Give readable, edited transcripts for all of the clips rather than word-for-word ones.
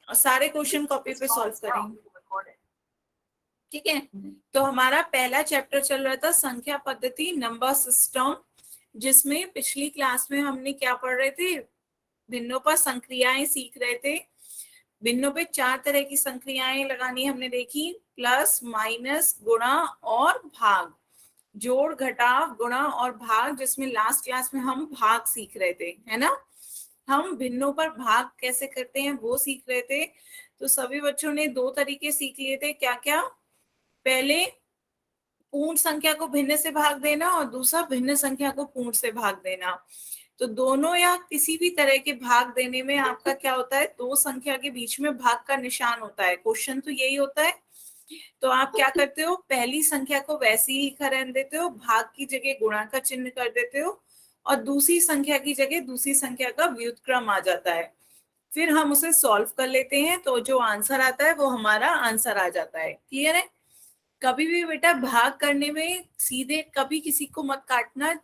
और सारे question copy पे सॉल्व करेंगे, ठीक है। तो हमारा पहला चैप्टर चल रहा था संख्या पद्धति, नंबर सिस्टम, जिसमें पिछली क्लास में हमने क्या पढ़ रहे थे, भिन्नों पर संक्रियाएं सीख रहे थे। भिन्नों पे 4 तरह की संक्रियाएं लगानी हमने देखी, प्लस, माइनस, गुणा और भाग, जोड़, घटाव, गुणा और भाग, जिसमें लास्ट क्लास में हम भाग सीख रहे थे, है ना। हम भिन्नों पर भाग कैसे करते हैं वो सीख रहे थे। तो सभी बच्चों ने 2 तरीके सीख लिए थे, क्या क्या, पहले पूर्ण संख्या को भिन्न से भाग देना और दूसरा भिन्न संख्या को पूर्ण से भाग देना। तो दोनों या किसी भी तरह के भाग देने में आपका क्या होता है, 2 संख्या के बीच में भाग का निशान होता है, क्वेश्चन तो यही होता है। तो आप क्या करते हो, पहली संख्या को वैसे ही लिखा रहने देते हो, भाग की जगह गुणा का चिन्ह कर देते हो, और दूसरी संख्या की जगह दूसरी संख्या का व्युत्क्रम आ जाता है। फिर हम उसे सॉल्व कर लेते हैं, तो जो आंसर आता है वो हमारा आंसर आ जाता है। क्लियर है। कभी भी बेटा भाग करने में सीधे कभी किसी को मत काटना।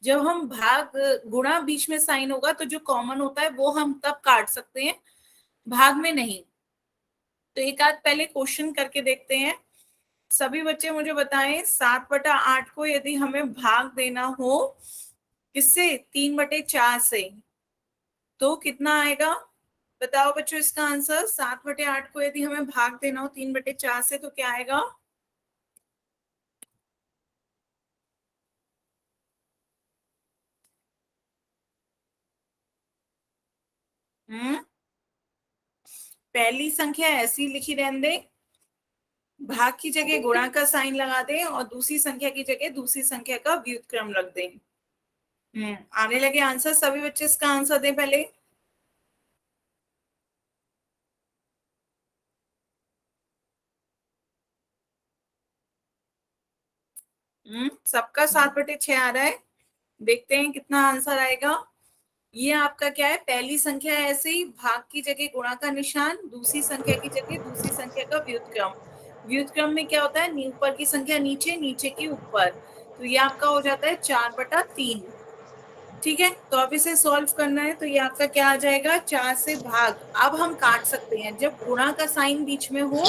जब हम भाग गुणा बीच में साइन होगा तो जो कॉमन होता है वो हम तब काट सकते हैं, भाग में नहीं। तो एक आध पहले क्वेश्चन करके देखते हैं। सभी बच्चे मुझे बताएं, 7/8 को यदि हमें भाग देना हो किससे, 3/4 से, तो कितना आएगा, बताओ बच्चों इसका आंसर। 7/8 को यदि हमें भाग देना हो 3/4 से तो क्या आएगा। पहली संख्या ऐसी लिखी रहने दे, भाग की जगह गुणा का साइन लगा दें और दूसरी संख्या की जगह दूसरी संख्या का व्युत्क्रम रख दें। आने लगे आंसर, सभी बच्चे इसका आंसर दें पहले। सबका 7/6 आ रहा है, देखते हैं कितना आंसर आएगा। ये आपका क्या है, पहली संख्या है ऐसे ही, भाग की जगह गुणा का निशान, दूसरी संख्या की जगह दूसरी संख्या का व्युत्क्रम। व्युत्क्रम में क्या होता है, ऊपर की संख्या नीचे, नीचे की ऊपर। तो ये आपका हो जाता है 4/3। ठीक है, तो अब इसे सॉल्व करना है, तो ये आपका क्या आ जाएगा, 4 से भाग। अब हम काट सकते हैं, जब गुणा का साइन बीच में हो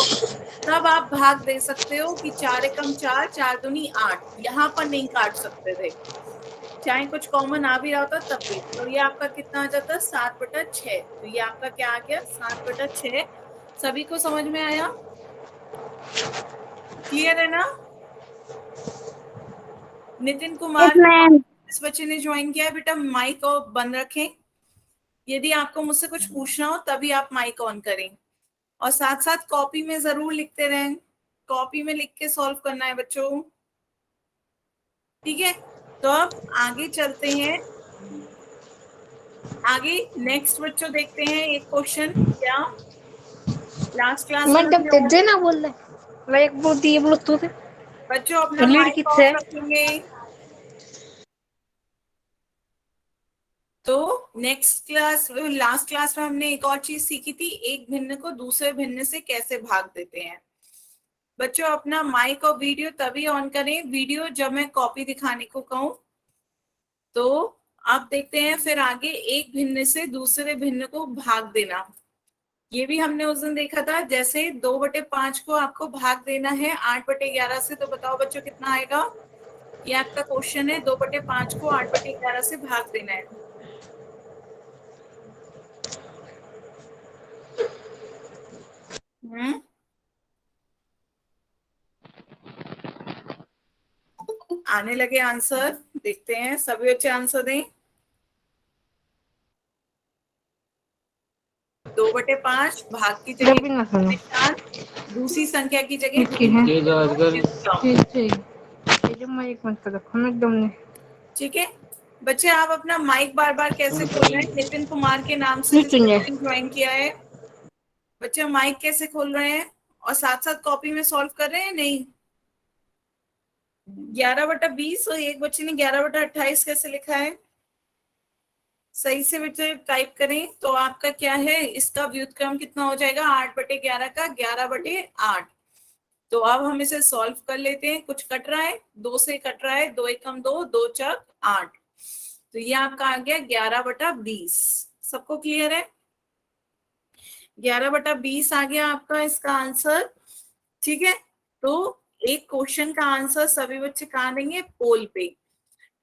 तब आप भाग दे सकते हो कि 4 एकम 4, 4 दूनी 8। यहाँ पर नहीं काट सकते थे, चाहे कुछ कॉमन आ भी रहा होता तब भी। तो ये आपका कितना आ जाता है, 7/6। तो ये आपका क्या आ गया, 7/6। सभी को समझ में आया, क्लियर है ना। नितिन कुमार, इस बच्चे ने ज्वाइन किया है, बेटा माइक और बंद रखें। यदि आपको मुझसे कुछ पूछना हो तभी आप माइक ऑन करें, और साथ साथ कॉपी में जरूर लिखते रहें, कॉपी में लिख के सॉल्व करना है बच्चों, ठीक है। तो अब आगे चलते हैं, आगे नेक्स्ट बच्चों देखते हैं एक क्वेश्चन, क्या लास्ट क्लास में मैं जब हमने, ना बोल रहे मैं एक बोलती है ब्लूटूथ बच्चों अपना लीड माइक किस ऑफ है रखेंगे। तो नेक्स्ट क्लास, लास्ट क्लास में हमने एक और चीज सीखी थी, एक भिन्न को दूसरे भिन्न से कैसे भाग देते हैं। बच्चों अपना माइक और वीडियो तभी ऑन करें, वीडियो जब मैं कॉपी दिखाने को कहूं। तो आप देखते हैं फिर आगे, एक भिन्न से दूसरे भिन्न को भाग देना, ये भी हमने उस दिन देखा था। जैसे 2/5 को आपको भाग देना है 8/11 से, तो बताओ बच्चों कितना आएगा। ये आपका क्वेश्चन है, 2/5 को 8/11 से भाग देना है। आने लगे आंसर, देखते हैं सभी बच्चे आंसर दें। 2/5 भाग की जगह जब भी ना सुनो निशान, दूसरी संख्या की जगह निक्की दूसरी है संख्या का व्युत्क्रम। ये जो मैं एक मिनट रखो मैं एकदम ने ठीक है बच्चे, आप अपना माइक बार बार कैसे खोल रहे हैं, नितिन कुमार के नाम से नहीं जिस सुनिए बच्चे ने ज्वाइन किया है, बच्चे माइक कैसे खोल रहे हैं और साथ साथ कॉपी में सॉल्व कर रहे हैं, नहीं। 11/20 और एक बच्चे ने 11/28 कैसे लिखा है, सही से बच्चे टाइप करें। तो आपका क्या है, इसका व्युत्क्रम कितना हो जाएगा, 8/11 का 11/8। तो अब हम इसे सॉल्व कर लेते हैं, कुछ कट रहा है, 2 से कट रहा है, 2 एकम 2, 2 चक 8। तो ये आपका आ गया 11/20। सबको क्लियर है। 11/20 आ गया आपका इसका आंसर। ठीक है, तो एक क्वेश्चन का आंसर सभी बच्चे कहाँ देंगे? पोल पे।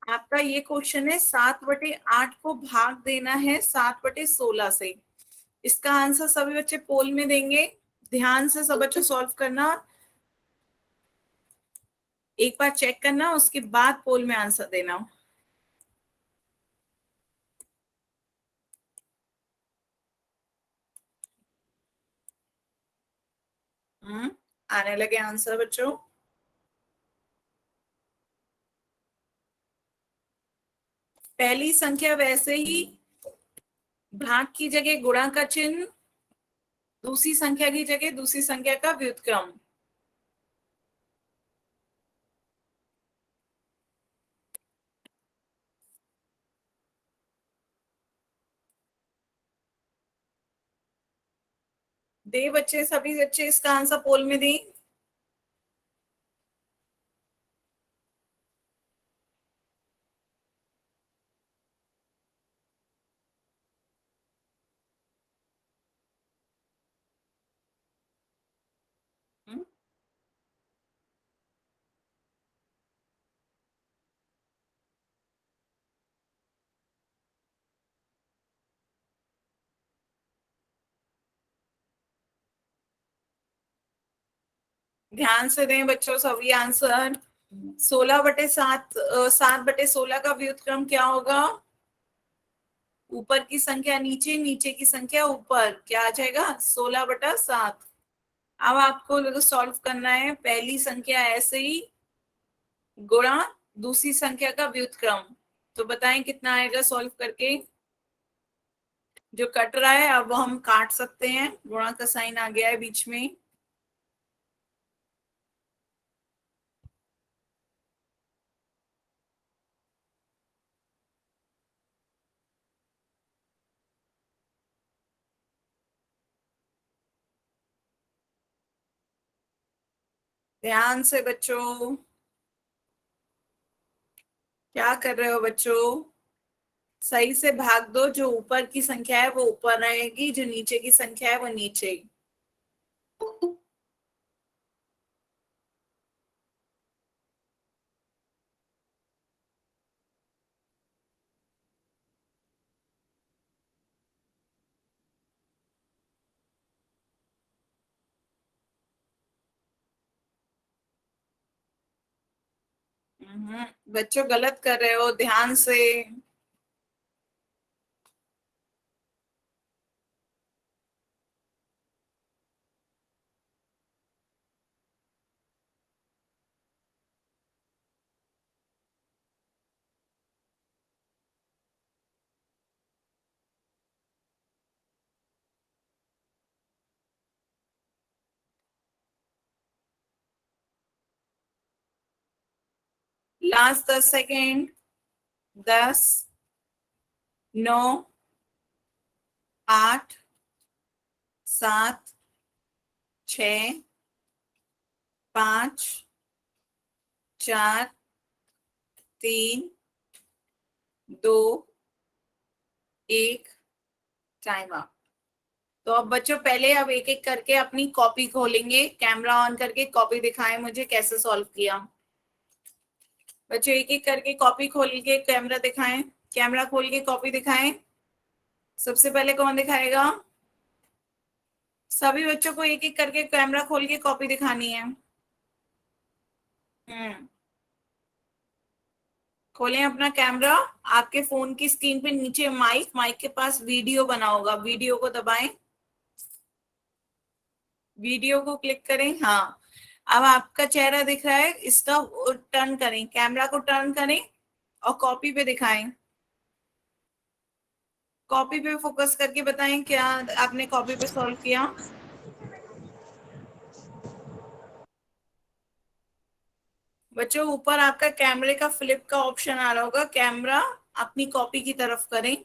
आपका ये क्वेश्चन है 7/8 को भाग देना है 7/16 से। इसका आंसर सभी बच्चे पोल में देंगे। ध्यान से सब बच्चे सॉल्व करना, एक बार चेक करना, उसके बाद पोल में आंसर देना। आने लगे आंसर बच्चों। पहली संख्या वैसे ही भाग की जगह गुणा का चिन्ह, दूसरी संख्या की जगह दूसरी संख्या का व्युत्क्रम। दे बच्चे, सभी बच्चे इसका आंसर पोल में दें। हम्म, ध्यान से दें बच्चों सभी आंसर। 16/7, 7/16 का व्युत्क्रम क्या होगा? ऊपर की संख्या नीचे, नीचे की संख्या ऊपर, क्या आ जाएगा? 16/7। अब आपको सॉल्व करना है पहली संख्या ऐसे ही गुणा दूसरी संख्या का व्युत्क्रम। तो बताएं कितना आएगा सॉल्व करके? जो कट रहा है अब वो हम काट सकते हैं, गुणा का साइन आ गया है बीच में। ध्यान से बच्चों, क्या कर रहे हो बच्चों? सही से भाग दो, जो ऊपर की संख्या है वो ऊपर रहेगी, जो नीचे की संख्या है वो नीचे। बच्चों गलत कर रहे हो, ध्यान से। Last 10 second. 10, 9, 8, 7, 6, 5, 4, 3, 2, 1, time up. तो अब बच्चों पहले अब एक एक करके अपनी कॉपी खोलेंगे, कैमरा ऑन करके कॉपी दिखाएं मुझे कैसे सॉल्व किया। बच्चों एक एक करके कॉपी खोल के कैमरा दिखाएं, कैमरा खोल के कॉपी दिखाएं। सबसे पहले कौन दिखाएगा? सभी बच्चों को एक एक करके कैमरा खोल के कॉपी दिखानी है। हम्म, खोलें अपना कैमरा। आपके फोन की स्क्रीन पे नीचे माइक, माइक के पास वीडियो बना होगा, वीडियो को दबाएं, वीडियो को क्लिक करें। हाँ, अब आपका चेहरा दिख रहा है, इसका टर्न करें, कैमरा को टर्न करें और कॉपी पे दिखाएं। कॉपी पे फोकस करके बताएं क्या आपने कॉपी पे सॉल्व किया। बच्चों ऊपर आपका कैमरे का फ्लिप का ऑप्शन आ रहा होगा, कैमरा अपनी कॉपी की तरफ करें।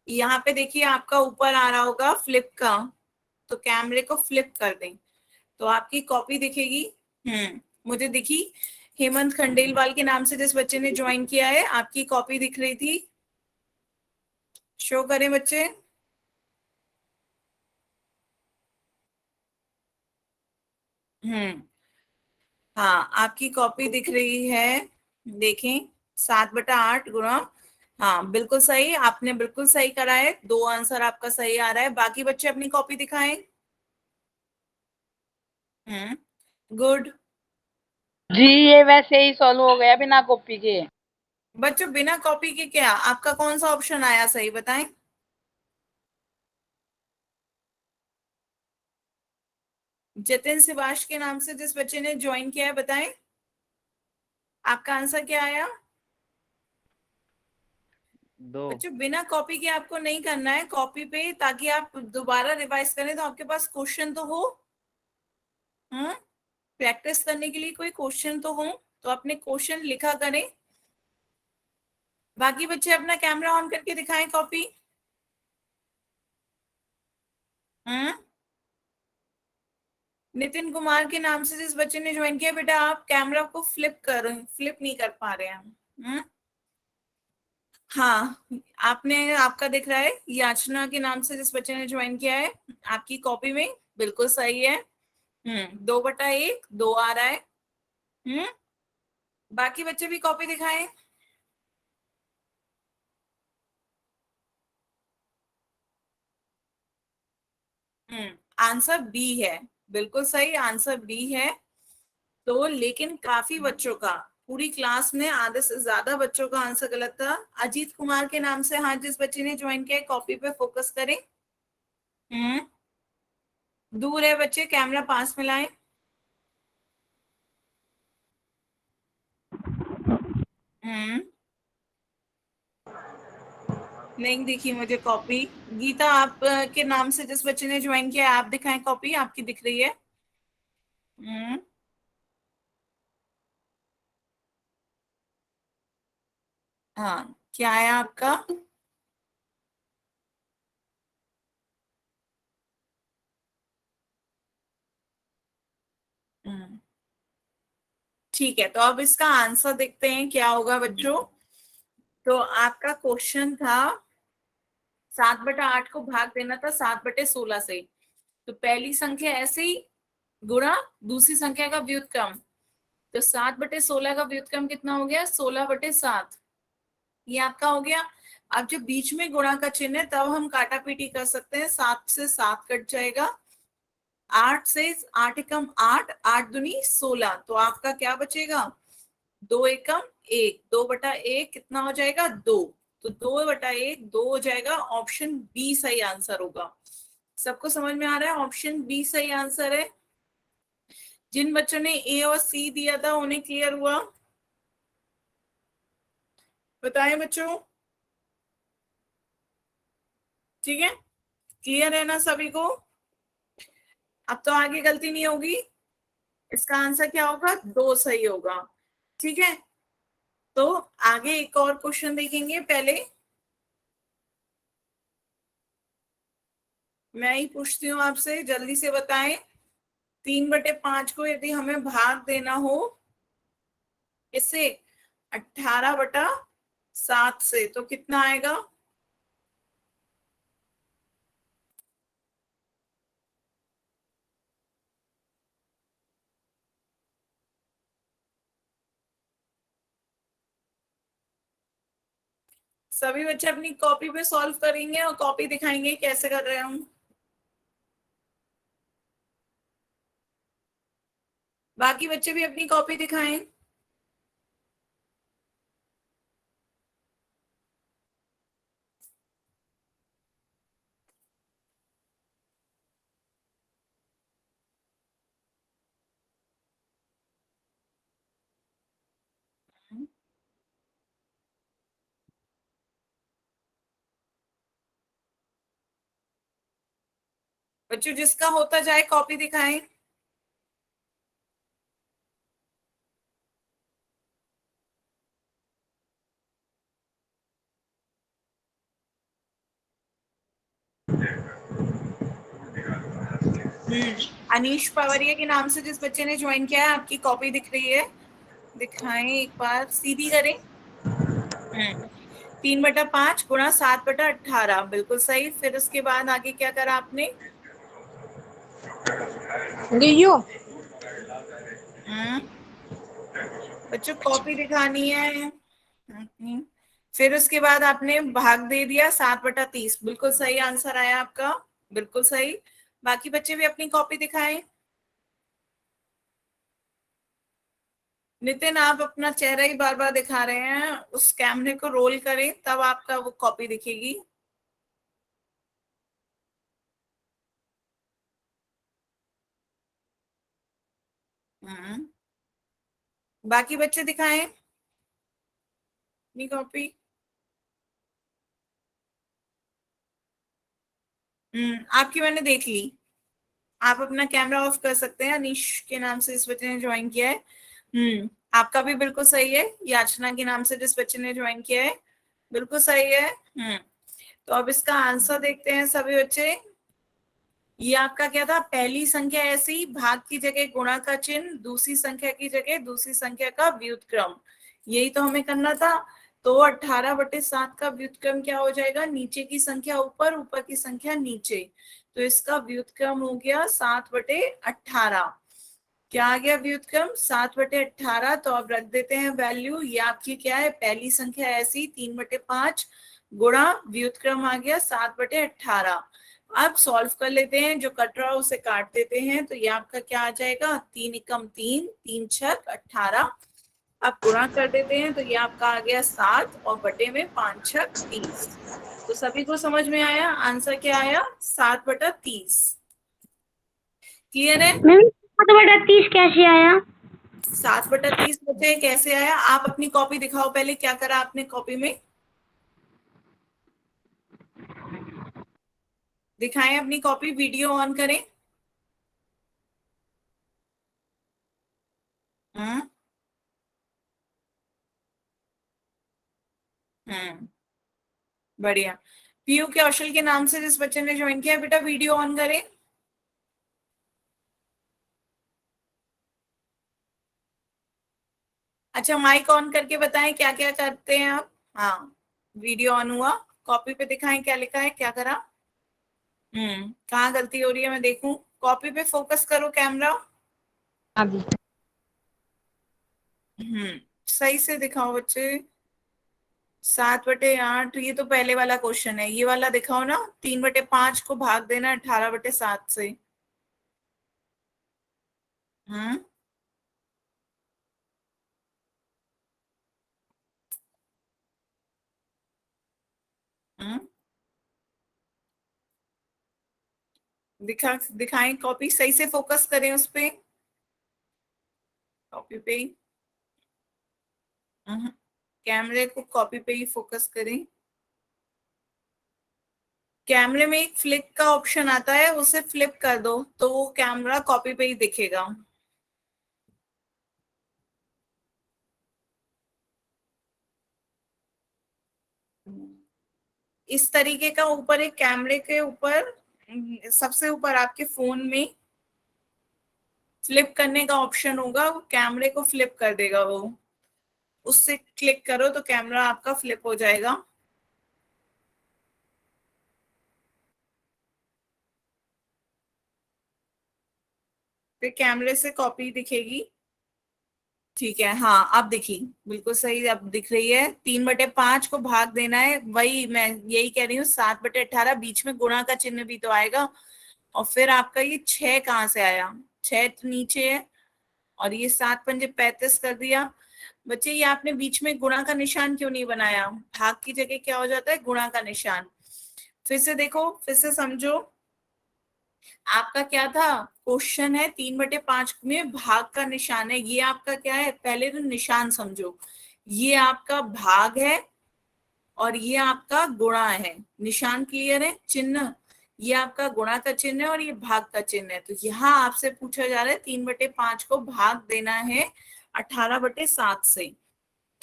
यहाँ पे देखिए आपका ऊपर आ रहा होगा फ्लिप का, तो कैमरे को फ्लिप कर दें तो आपकी कॉपी दिखेगी। मुझे दिखी। हेमंत खंडेलवाल के नाम से जिस बच्चे ने ज्वाइन किया है, आपकी कॉपी दिख रही थी। शो करें बच्चे। हाँ, आपकी कॉपी दिख रही है, देखें, 7/8 गुणा, हाँ बिल्कुल सही, आपने बिल्कुल सही करा है, 2 आंसर आपका सही आ रहा है। बाकी बच्चे अपनी कॉपी दिखाएं। गुड। जी ये वैसे ही सॉल्व हो गया बिना कॉपी के। बच्चों बिना कॉपी के क्या, आपका कौन सा ऑप्शन आया सही, बताएं। जतिन शिवाश के नाम से जिस बच्चे ने ज्वाइन किया है, बताएं आपका आंसर क्या आया। दो। बच्चों बिना कॉपी के आपको नहीं करना है, कॉपी पे, ताकि आप दोबारा रिवाइज करें तो आपके पास क्वेश्चन तो हो। प्रैक्टिस करने के लिए कोई क्वेश्चन तो हो, तो अपने क्वेश्चन लिखा करें। बाकी बच्चे अपना कैमरा ऑन करके दिखाएं कॉपी। नितिन कुमार के नाम से जिस बच्चे ने ज्वाइन किया, बेटा आप कैमरा को फ्लिप नहीं कर पा रहे हैं। हाँ, आपने, आपका दिख रहा है, याचना के नाम से जिस बच्चे ने ज्वाइन किया है, आपकी कॉपी में बिल्कुल सही है। 2/1 2 आ रहा है। बाकी बच्चे भी कॉपी दिखाएं। आंसर बी है, बिल्कुल सही, आंसर बी है। तो लेकिन काफी बच्चों का, पूरी क्लास में आधे से ज्यादा बच्चों का आंसर गलत था। अजीत कुमार के नाम से, हाँ, जिस बच्चे ने ज्वाइन किया, कॉपी पे फोकस करें। दूर है बच्चे, कैमरा पास में लाएं। नहीं दिखी मुझे कॉपी। गीता, आप के नाम से जिस बच्चे ने ज्वाइन किया, आप दिखाएं कॉपी, आपकी दिख रही है। हाँ, क्या है आपका। ठीक है, तो अब इसका आंसर देखते हैं क्या होगा बच्चों। तो आपका क्वेश्चन था 7/8 को भाग देना था 7/16 से। तो पहली संख्या ऐसे ही गुणा दूसरी संख्या का व्युत्क्रम। तो 7/16 का व्युत्क्रम कितना हो गया, 16/7। ये आपका हो गया। अब जब बीच में गुणा का चिन्ह है, तब हम काटा पीटी कर सकते हैं। 7 से 7 कट जाएगा, 8 से 8 एकम 8, 8 दूनी 16। तो आपका क्या बचेगा, 2 एकम 1, 2/1 कितना हो जाएगा, 2। तो 2/1 2 हो जाएगा। ऑप्शन बी सही आंसर होगा। सबको समझ में आ रहा है, ऑप्शन बी सही आंसर है। जिन बच्चों ने ए और सी दिया था उन्हें क्लियर हुआ, बताएं बच्चों। ठीक है, क्लियर है ना सभी को। अब तो आगे गलती नहीं होगी। इसका आंसर क्या होगा, 2 सही होगा। ठीक है, तो आगे एक और क्वेश्चन देखेंगे। पहले मैं ही पूछती हूँ आपसे, जल्दी से बताएं। 3/5 को यदि हमें भाग देना हो इससे 18/7 से, तो कितना आएगा। सभी बच्चे अपनी कॉपी पे सॉल्व करेंगे और कॉपी दिखाएंगे कैसे कर रहे हूँ। बाकी बच्चे भी अपनी कॉपी दिखाएं। बच्चों जिसका होता जाए कॉपी दिखाएं। अनीश पवरिया के नाम से जिस बच्चे ने ज्वाइन किया है, आपकी कॉपी दिख रही है, दिखाएं एक बार, सीधी करें। 3/5 गुणा 7/18, बिल्कुल सही। फिर उसके बाद आगे क्या करा आपने। गियो हम्म, बच्चों कॉपी दिखानी है। फिर उसके बाद आपने भाग दे दिया 7/30, बिल्कुल सही आंसर आया आपका, बिल्कुल सही। बाकी बच्चे भी अपनी कॉपी दिखाएं। नितिन, आप अपना चेहरा ही बार बार दिखा रहे हैं, उस कैमरे को रोल करें तब आपका वो कॉपी दिखेगी। हम्म, बाकी बच्चे दिखाएं अपनी कॉपी। आपकी मैंने देख ली। आप अपना कैमरा ऑफ कर सकते हैं। अनीश के नाम से जिस बच्चे ने ज्वाइन किया है। आपका भी बिल्कुल सही है। याचना के नाम से जिस बच्चे ने ज्वाइन किया है, बिल्कुल सही है। तो अब इसका आंसर देखते हैं सभी बच्चे। ये आपका क्या था, पहली संख्या ऐसी भाग की जगह गुणा का चिन्ह, दूसरी संख्या की जगह दूसरी संख्या का व्युत्क्रम, यही तो हमें करना था। तो 18/7 का व्युत्क्रम क्या हो जाएगा, नीचे की संख्या ऊपर, ऊपर की संख्या नीचे, तो इसका व्युत्क्रम हो गया 7/18। क्या आ गया व्युत्क्रम, 7/18। तो अब रख देते हैं वैल्यू। ये आपकी क्या है, पहली संख्या ऐसी 3/5 गुणा व्युत्क्रम आ गया 7/18। अब सॉल्व कर लेते हैं, जो कट रहा है उसे काट देते हैं। तो ये आपका क्या आ जाएगा, 3 एकम 3, 3 छक 18। अब गुणा कर देते हैं, तो ये आपका आ गया 7 और बटे में 5 छक 30। तो सभी को समझ में आया, आंसर क्या आया, 7/30। क्लियर है। मैम 7/30 कैसे आया? 7/30 बचे कैसे आया, आप अपनी कॉपी दिखाओ पहले, क्या करा आपने कॉपी में, दिखाएं अपनी कॉपी, वीडियो ऑन करें। हम्म हम्म बढ़िया। पीयू कौशल के नाम से जिस बच्चे ने ज्वाइन किया, बेटा वीडियो ऑन करें। अच्छा, माइक ऑन करके बताएं क्या क्या करते हैं आप। हाँ, वीडियो ऑन हुआ, कॉपी पे दिखाएं क्या लिखा है, क्या करा। कहाँ गलती हो रही है मैं देखूं, कॉपी पे फोकस करो कैमरा। अभी सही से दिखाओ बच्चे। 7/8, ये तो पहले वाला क्वेश्चन है, ये वाला दिखाओ ना। 3/5 को भाग देना 18/7 से। हम्म हम्म दिखाएं कॉपी, सही से फोकस करें उस पे, कॉपी पे ही। कैमरे को कॉपी पे ही फोकस करें। कैमरे में एक फ्लिप का ऑप्शन आता है, उसे फ्लिप कर दो तो वो कैमरा कॉपी पे ही दिखेगा। इस तरीके का ऊपर एक कैमरे के ऊपर, सबसे ऊपर आपके फोन में फ्लिप करने का ऑप्शन होगा, वो कैमरे को फ्लिप कर देगा वो, उससे क्लिक करो तो कैमरा आपका फ्लिप हो जाएगा। फिर कैमरे से कॉपी दिखेगी। ठीक है, हाँ अब दिखी, बिल्कुल सही, अब दिख रही है। 3/5 को भाग देना है, वही मैं यही कह रही हूँ, 7/18, बीच में गुणा का चिन्ह भी तो आएगा। और फिर आपका ये 6 कहाँ से आया, 6 तो नीचे है, और ये 7×5 = 35 कर दिया। बच्चे ये आपने बीच में गुणा का निशान क्यों नहीं बनाया, भाग की जगह क्या हो जाता है, गुणा का निशान। फिर से देखो, फिर से समझो, आपका क्या था, क्वेश्चन है 3/5 में भाग का निशान है, ये आपका क्या है, पहले तो निशान समझो। ये आपका भाग है और ये आपका गुणा है, निशान क्लियर है, चिन्ह। ये आपका गुणा का चिन्ह है और ये भाग का चिन्ह है। तो यहाँ आपसे पूछा जा रहा है 3/5 को भाग देना है 18/7 से।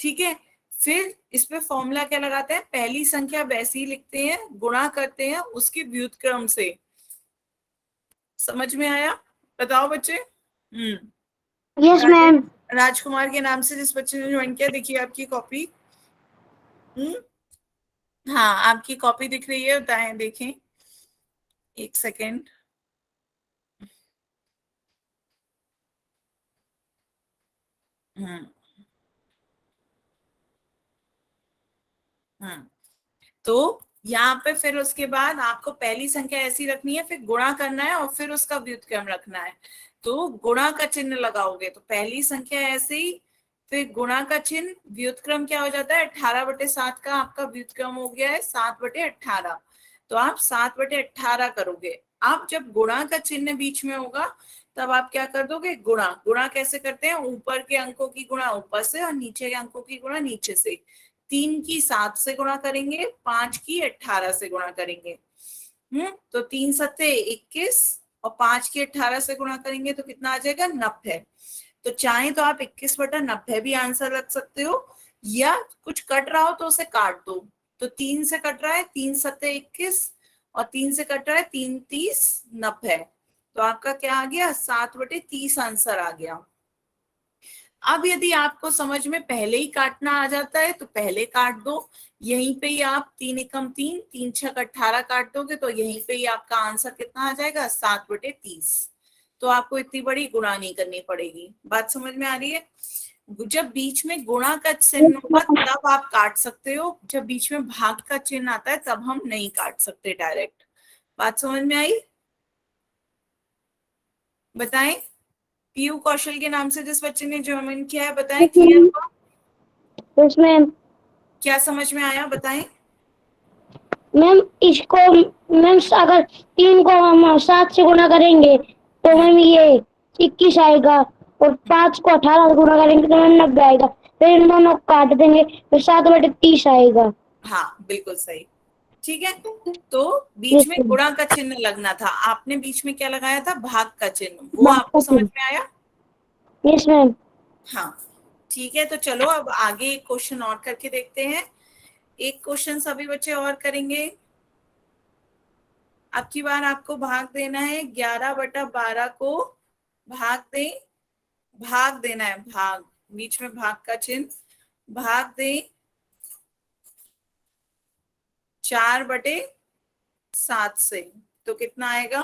ठीक है, फिर इस पे फॉर्मूला क्या लगाते हैं, पहली संख्या वैसी ही लिखते हैं, गुणा करते हैं उसके व्युत्क्रम से। समझ में आया, बताओ बच्चे। Yes ma'am. राजकुमार के नाम से जिस बच्चे ने ज्वाइन किया, देखिए आपकी कॉपी। हाँ, आपकी कॉपी दिख रही है, बताएं, देखें, एक सेकेंड। हम्म हम्म तो यहाँ पे फिर उसके बाद आपको पहली संख्या ऐसी रखनी है, फिर गुणा करना है और फिर उसका व्युत्क्रम रखना है। तो गुणा का चिन्ह लगाओगे तो पहली संख्या ऐसे ही, फिर गुणा का चिन्ह, व्युत्क्रम क्या हो जाता है 18/7 का आपका व्युत्क्रम हो गया है 7/18। तो आप 7/18 करोगे। आप जब गुणा का चिन्ह बीच में होगा तब आप क्या कर दोगे, गुणा। गुणा कैसे करते हैं, ऊपर के अंकों की गुणा ऊपर से और नीचे के अंकों की गुणा नीचे से। 3 की 7 से गुणा करेंगे, 5 की 18 से गुणा करेंगे। तो 3 सत्ते 21 और 5 की 18 से गुणा करेंगे तो कितना आ जाएगा 90। तो चाहे तो आप 21/90 भी आंसर रख सकते हो, या कुछ कट रहा हो तो उसे काट दो। तो 3 से कट रहा है 3 सत्ते 21 और 3 से कट रहा है 3 30 90। तो आपका क्या आ गया 7/30 आंसर आ गया। अब यदि आपको समझ में पहले ही काटना आ जाता है तो पहले काट दो। यहीं पे ही आप 3 एकम 3 3 छक 18 काट दोगे तो यहीं पे ही आपका आंसर कितना आ जाएगा 7/30। तो आपको इतनी बड़ी गुणा नहीं करनी पड़ेगी। बात समझ में आ रही है। जब बीच में गुणा का चिन्ह होगा तब आप काट सकते हो, जब बीच में भाग का चिन्ह आता है तब हम नहीं काट सकते डायरेक्ट। बात समझ में आई। बताएं, पीयू कौशल के नाम से जिस बच्चे ने ज्वाइन किया है, बताएं क्लियर हुआ, यस मैम। क्या समझ में आया बताएं। मैम इसको, मैम अगर 3 को हम 7 से गुणा करेंगे तो मैम ये 21 आएगा, और 5 को 18 से गुणा करेंगे तो मैम 90 आएगा। फिर इन दोनों को काट देंगे तो 7/30 आएगा। हाँ बिल्कुल सही। ठीक है, तो बीच यस में मैम। गुणा का चिन्ह लगना था, आपने बीच में क्या लगाया था भाग का चिन्ह, वो आपको समझ में आया। Yes ma'am. हाँ ठीक है, तो चलो अब आगे एक क्वेश्चन और करके देखते हैं। एक क्वेश्चन सभी बच्चे और करेंगे। अब की बार आपको भाग देना है, 11/12 को भाग दे, भाग देना है, भाग, बीच में भाग का चिन्ह, भाग दे 4/7 से, तो कितना आएगा।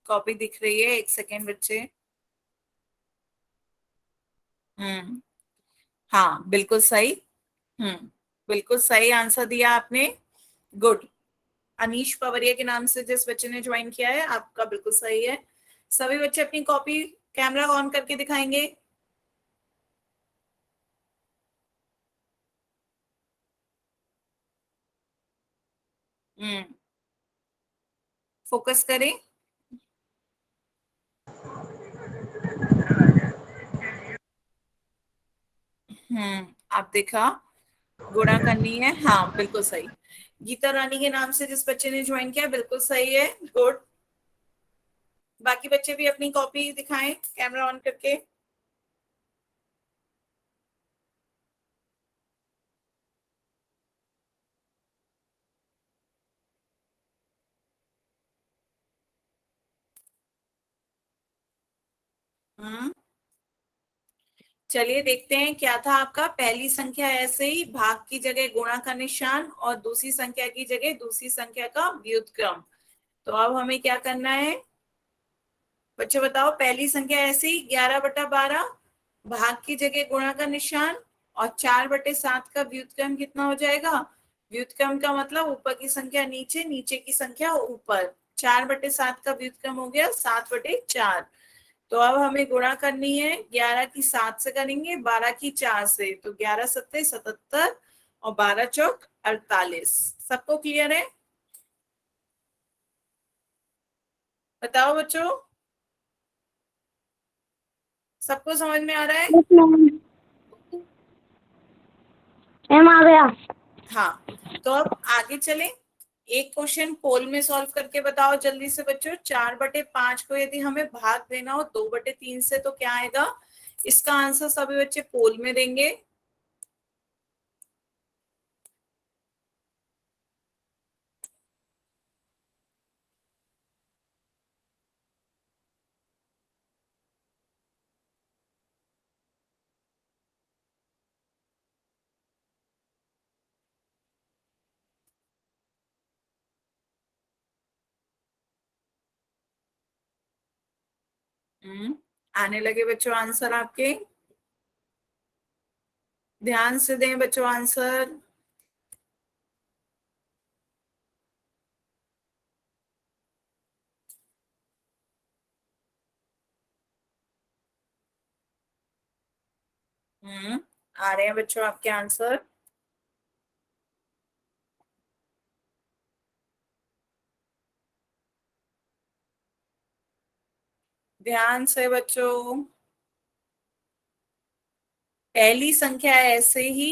कॉपी दिख रही है, एक सेकेंड बच्चे। हम्म हाँ बिल्कुल सही। हम्म बिल्कुल सही आंसर दिया आपने, गुड। अनीश पवरिया के नाम से जिस बच्चे ने ज्वाइन किया है, आपका बिल्कुल सही है। सभी बच्चे अपनी कॉपी कैमरा ऑन करके दिखाएंगे। हम्म फोकस करें। आप देखा, गुणा करनी है, हाँ बिल्कुल सही। गीता रानी के नाम से जिस बच्चे ने ज्वाइन किया, बिल्कुल सही है, गुड। बाकी बच्चे भी अपनी कॉपी दिखाएं कैमरा ऑन करके। हम्म चलिए देखते हैं क्या था आपका। पहली संख्या ऐसे ही, भाग की जगह गुणा का निशान और दूसरी संख्या की जगह दूसरी संख्या का व्युत्क्रम। तो अब हमें क्या करना है बच्चे बताओ। पहली संख्या ऐसे ही 11/12, भाग की जगह गुणा का निशान और 4/7 का व्युत्क्रम कितना हो जाएगा। व्युत्क्रम का मतलब ऊपर की संख्या नीचे, नीचे की संख्या ऊपर। 4/7 का व्युत्क्रम हो गया 7/4। तो अब हमें गुणा करनी है, 11 की 7 से करेंगे, 12 की 4 से, तो 11 सत्ते 77 और 12 चौक 48। सबको क्लियर है, बताओ बच्चों, सबको समझ में आ रहा है। Yes ma'am. मैम आ गया। हाँ, तो अब आगे चले। एक क्वेश्चन पोल में सॉल्व करके बताओ जल्दी से बच्चों। 4/5 को यदि हमें भाग देना हो 2/3 से तो क्या आएगा। इसका आंसर सभी बच्चे पोल में देंगे। आने लगे बच्चों आंसर आपके, ध्यान से दें बच्चों आंसर। आ रहे हैं बच्चों आपके आंसर। ध्यान से बच्चों, पहली संख्या ऐसे ही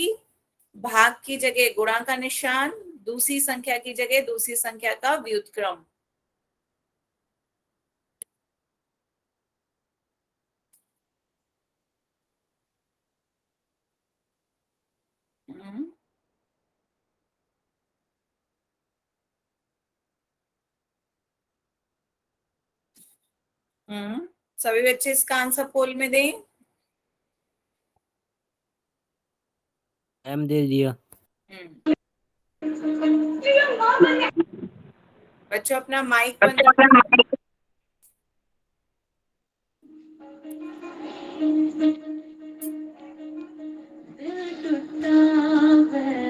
भाग की जगह गुणा का निशान, दूसरी संख्या की जगह दूसरी संख्या का व्युत्क्रम। सभी बच्चे इसका आंसर पोल में दें। मैम दे दिया। बच्चों अपना माइक बंद रखें।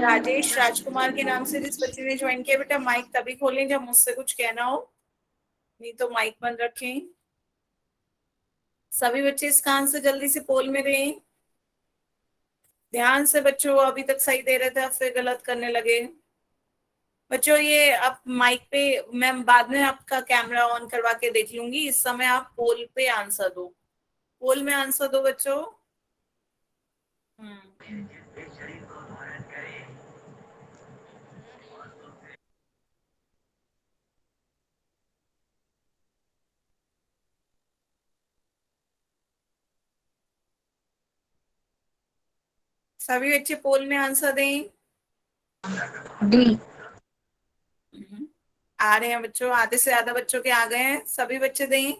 राजेश राजकुमार के नाम से जिस बच्चे ने ज्वाइन किया, बेटा माइक तभी खोलें जब मुझसे कुछ कहना हो, नहीं तो माइक बंद रखें। सभी बच्चे इसका आंसर जल्दी से पोल में दें। ध्यान से बच्चों, अभी तक सही दे रहे थे अब फिर गलत करने लगे। बच्चों ये अब माइक पे मैं बाद में आपका कैमरा ऑन करवा के देख लूंगी, इस समय आप पोल पे आंसर दो, पोल में आंसर दो बच्चों। सभी बच्चे पोल में आंसर दें। डी। आ रहे हैं बच्चों, आधे से ज्यादा बच्चों के आ गए हैं, सभी बच्चे दें।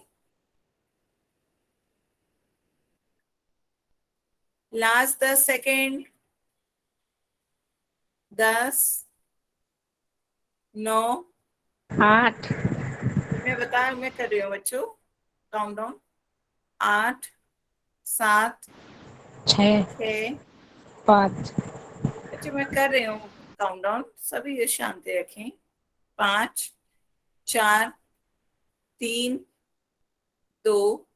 Last 10 second. 10, 9, 8, मैं कर रही हूँ बच्चों काउंटडाउन। 8, 7, 6, 6, 5, बच्चे मैं कर रही हूँ काउंटडाउन, सभी ये शांति रखें। 5, 4, 3, 2,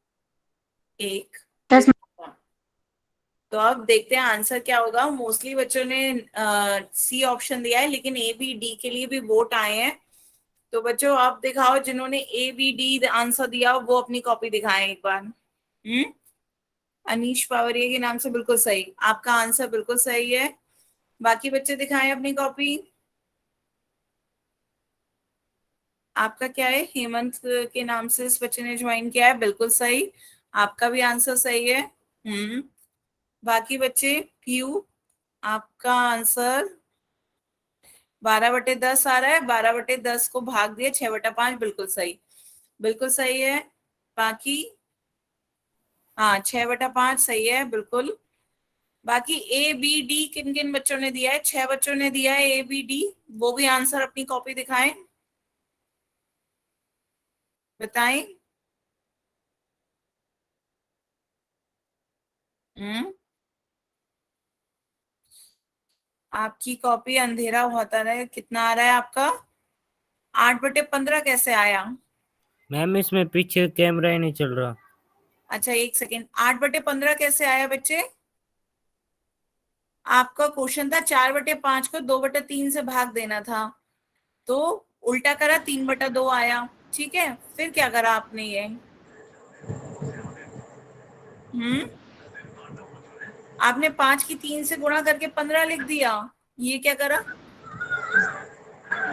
1। 10। तो अब देखते हैं आंसर क्या होगा। मोस्टली बच्चों ने सी ऑप्शन दिया है, लेकिन ए बी डी के लिए भी वोट आए हैं। तो बच्चों आप दिखाओ, जिन्होंने ए बी डी आंसर दिया वो अपनी कॉपी दिखाएं एक बार। अनीश पावरिया के नाम से बिल्कुल सही, आपका आंसर बिल्कुल सही है। बाकी बच्चे दिखाएं अपनी कॉपी। आपका क्या है, हेमंत के नाम से इस बच्चे ने ज्वाइन किया है, बिल्कुल सही, आपका भी आंसर सही है। बाकी बच्चे, पीयू आपका आंसर 12/10 आ रहा है, 12/10 को भाग दिया 6/5, बिल्कुल सही, बिल्कुल सही है। बाकी हाँ 6/5 सही है बिल्कुल। बाकी ए बी डी किन किन बच्चों ने दिया है, 6 बच्चों ने दिया है ए बी डी, वो भी आंसर अपनी कॉपी दिखाएं, बताएं। आपकी कॉपी अंधेरा होता रहे, कितना आ रहा है आपका? 8/15 कैसे आया? मैम इसमें पीछे कैमरा ही नहीं चल रहा। अच्छा 1 सेकेंड, 8/15 कैसे आया बच्चे? आपका क्वेश्चन था 4/5 को 2/3 से भाग देना था, तो उल्टा करा 3/2 आया, ठीक है। फिर क्या करा आपने ये? आपने 5 की 3 से गुणा करके 15 लिख दिया, ये क्या करा?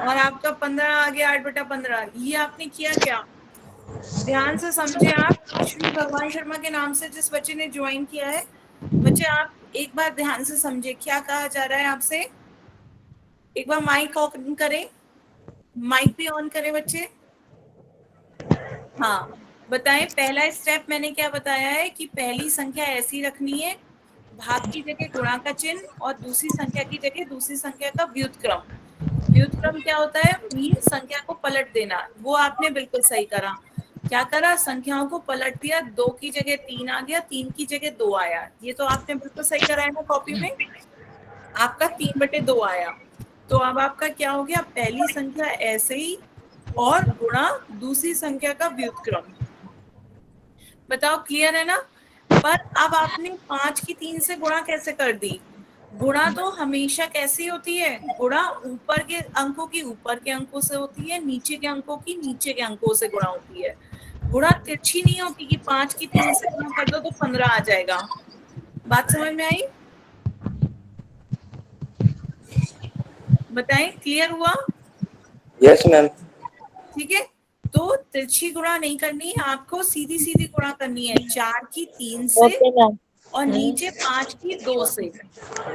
और आपका 15 आ गया 8/15, ये आपने किया क्या? ध्यान से समझे आप। श्री भगवान शर्मा के नाम से जिस बच्चे ने ज्वाइन किया है, बच्चे आप एक बार ध्यान से समझे क्या कहा जा रहा है आपसे। एक बार माइक ऑन करें, माइक भी ऑन करें बच्चे। हाँ बताएं, पहला स्टेप मैंने क्या बताया है कि पहली संख्या ऐसी रखनी है, भाग की जगह गुणा का चिन्ह और दूसरी संख्या की जगह दूसरी संख्या का व्युत्क्रम। व्युत्क्रम क्या होता है? मीन संख्या को पलट देना, वो आपने बिल्कुल सही करा। क्या करा, संख्याओं को पलट दिया, 2 की जगह 3 आ गया, 3 की जगह 2 आया। ये तो आपने बिल्कुल सही करा है ना कॉपी में, आपका 3/2 आया। तो अब आपका क्या हो गया, पहली संख्या ऐसे ही और गुणा दूसरी संख्या का व्युत्क्रम। बताओ क्लियर है ना। पर अब आपने 5 की 3 से गुणा कैसे कर दी, गुणा तो हमेशा कैसी होती है, गुणा ऊपर के अंकों की ऊपर के अंकों से होती है, नीचे के अंकों की नीचे के अंकों से गुणा होती है। गुणा तिरछी नहीं होती कि 5 की 3 से गुणा कर दो तो 15 आ जाएगा। बात समझ में आई, बताएं क्लियर हुआ। Yes ma'am. ठीक है, तो तिरछी गुणा नहीं करनी है आपको, सीधी सीधी गुणा करनी है, 4 की 3 से ओके मैम। और नीचे 5 की 2 से।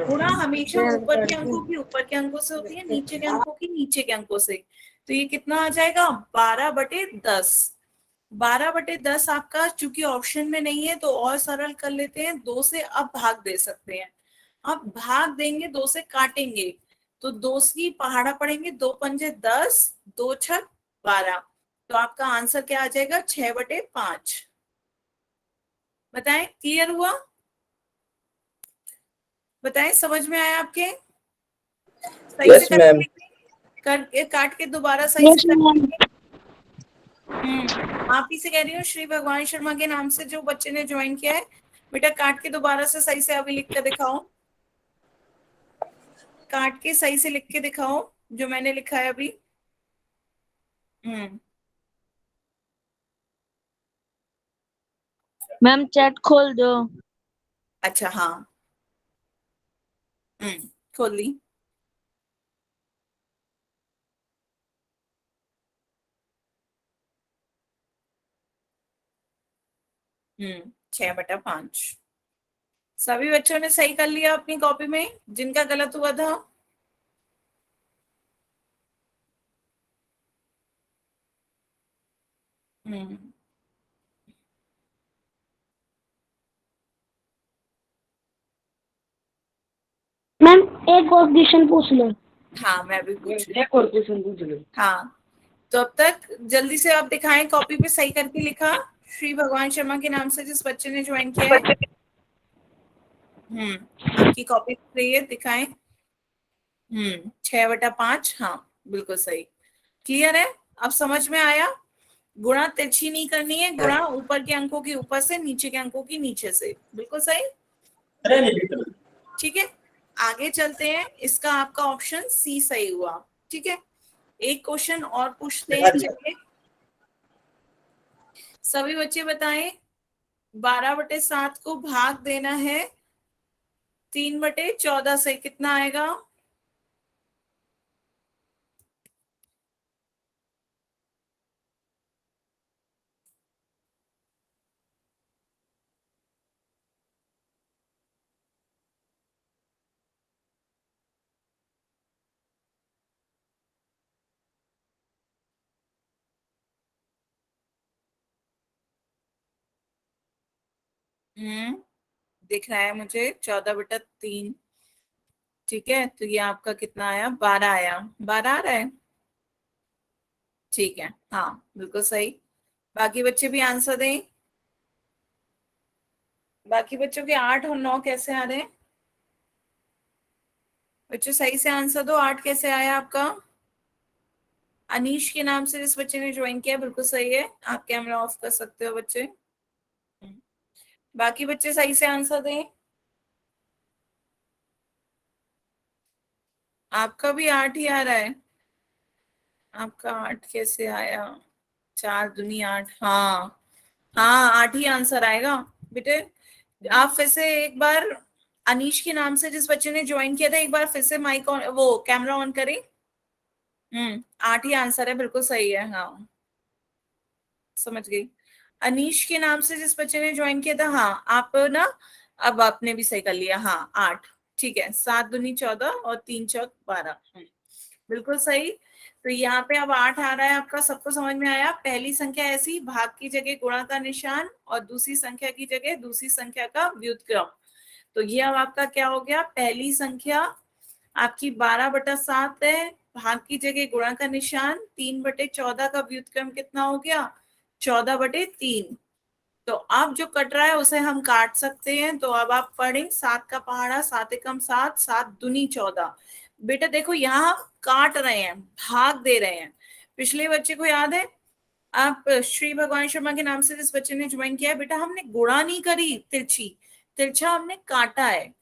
गुणा हमेशा ऊपर के अंकों की ऊपर के अंकों से होती है, नीचे के अंकों की नीचे के अंकों से। तो ये कितना आ जाएगा, 12/10। 12/10 आपका चूंकि ऑप्शन में नहीं है तो और सरल कर लेते हैं, 2 से अब भाग दे सकते हैं। अब भाग देंगे, 2 से काटेंगे तो 2 की पहाड़ा पड़ेंगे, 2 पंजे 10, 2 छक 12। तो आपका आंसर क्या आ जाएगा, 6/5। बताएं क्लियर हुआ, बताएं समझ में आया आपके, सही से यस करके मैम। कर काट के दोबारा सही यस से मैम। कर। आप ही से कह रही हूँ, श्री भगवान शर्मा के नाम से जो बच्चे ने ज्वाइन किया है, बेटा काट के दोबारा से सही से अभी लिख कर दिखाओ, काट के सही से लिख के दिखाओ जो मैंने लिखा है अभी। हम्म मैम चैट खोल दो। अच्छा हाँ, खोल ली। 6/5। सभी बच्चों ने सही कर लिया अपनी कॉपी में, जिनका गलत हुआ था। हम्म मैम एक और क्वेश्चन पूछ लो। हाँ मैं भी पूछ रही हूँ। हाँ, तो अब तक जल्दी से आप दिखाएं, कॉपी पे सही करके लिखा, श्री भगवान शर्मा के नाम से जिस बच्चे ने ज्वाइन किया है। आपकी कॉपी दिख रही है, दिखाएं। 6/5, हाँ बिल्कुल सही। क्लियर है, अब समझ में आया। गुणा तिरछी नहीं करनी है, गुणा ऊपर के अंकों की ऊपर से, नीचे के अंकों की नीचे से, बिल्कुल सही। ठीक है, आगे चलते हैं, इसका आपका ऑप्शन सी सही हुआ। ठीक है, एक क्वेश्चन और पूछते हैं, चलिए सभी बच्चे बताएं, 12/7 को भाग देना है 3/14 से, कितना आएगा। दिख रहा है मुझे 14/3। ठीक है, तो ये आपका कितना आया, 12 आया, 12 आ रहा है। ठीक है, हाँ बिल्कुल सही। बाकी बच्चे भी आंसर दें, बाकी बच्चों के 8 और 9 कैसे आ रहे हैं, बच्चों सही से आंसर दो, 8 कैसे आया आपका। अनीश के नाम से जिस बच्चे ने ज्वाइन किया, बिल्कुल सही है, आप कैमरा ऑफ कर सकते हो बच्चे। बाकी बच्चे सही से आंसर दें। आपका भी 8 ही आ रहा है, आपका 8 कैसे आया, 4 दूनी 8, हाँ हाँ 8 ही आंसर आएगा बेटे। आप फिर से एक बार, अनीश के नाम से जिस बच्चे ने ज्वाइन किया था, एक बार फिर से माइक ऑन, वो कैमरा ऑन करें। 8 ही आंसर है, बिल्कुल सही है, हाँ समझ गई। अनीश के नाम से जिस बच्चे ने ज्वाइन किया था, हाँ आप ना, अब आपने भी सही कर लिया, हाँ 8। ठीक है, 7 दूनी 14 और 3 चौक 12, बिल्कुल सही। तो यहाँ पे अब 8 आ रहा है आपका, सबको समझ में आया। पहली संख्या ऐसी, भाग की जगह गुणा का निशान और दूसरी संख्या की जगह दूसरी संख्या का व्युत्क्रम। तो ये अब आपका क्या हो गया, पहली संख्या आपकी 12/7 है, भाग की जगह गुणा का निशान, 3/14 का व्युत्क्रम कितना हो गया, 14/3। तो अब जो कट रहा है उसे हम काट सकते हैं। तो अब आप पढ़ें 7 का पहाड़ा 7 एकम 7, 7 दूनी 14। बेटा देखो यहाँ काट रहे हैं, भाग दे रहे हैं। पिछले बच्चे को याद है, आप श्री भगवान शर्मा के नाम से जिस बच्चे ने ज्वाइन किया है, बेटा हमने गुणा नहीं करी, तिरछी तिरछा हमने काटा है।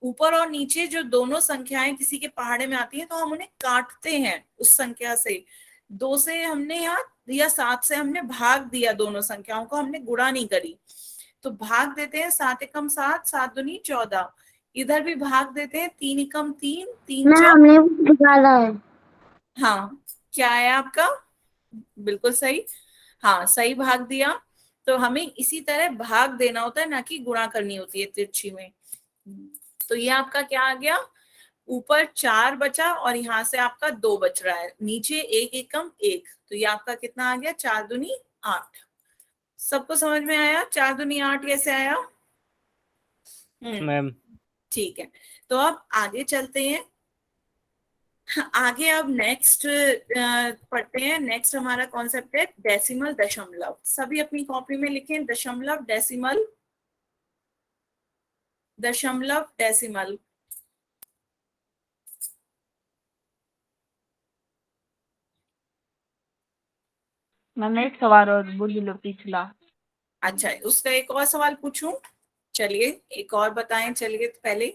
ऊपर और नीचे जो दोनों संख्याएं किसी के पहाड़े में आती हैं तो हम उन्हें काटते हैं उस संख्या से। 2 से हमने यहाँ या 7 से हमने भाग दिया, दोनों संख्याओं को हमने गुणा नहीं करी। तो भाग देते हैं 7 एकम 7, 7 दूनी 14। इधर भी भाग देते हैं 3 एकम 3, 3 मैं 4। हमने निकाला है। हाँ, क्या है आपका? बिल्कुल सही। हाँ, सही भाग दिया। तो हमें इसी तरह भाग देना होता है, ना कि गुणा करनी होती है तिरछी में। तो ये आपका क्या आ गया? ऊपर 4 बचा और यहाँ से आपका 2 बच रहा है, नीचे 1 एकम 1। तो ये आपका कितना आ गया? 4 दूनी 8। सबको समझ में आया 4 दूनी 8 कैसे आया? मैम ठीक है। तो अब आगे चलते हैं। आगे अब नेक्स्ट पढ़ते हैं। नेक्स्ट हमारा कॉन्सेप्ट है डेसिमल, दशमलव। सभी अपनी कॉपी में लिखें दशमलव, डेसिमल, दशमलव, डेसिमल। मैंने एक सवाल और बोल लो पिछला। अच्छा, उसका एक और सवाल पूछूं? चलिए एक और बताएं। चलिए तो पहले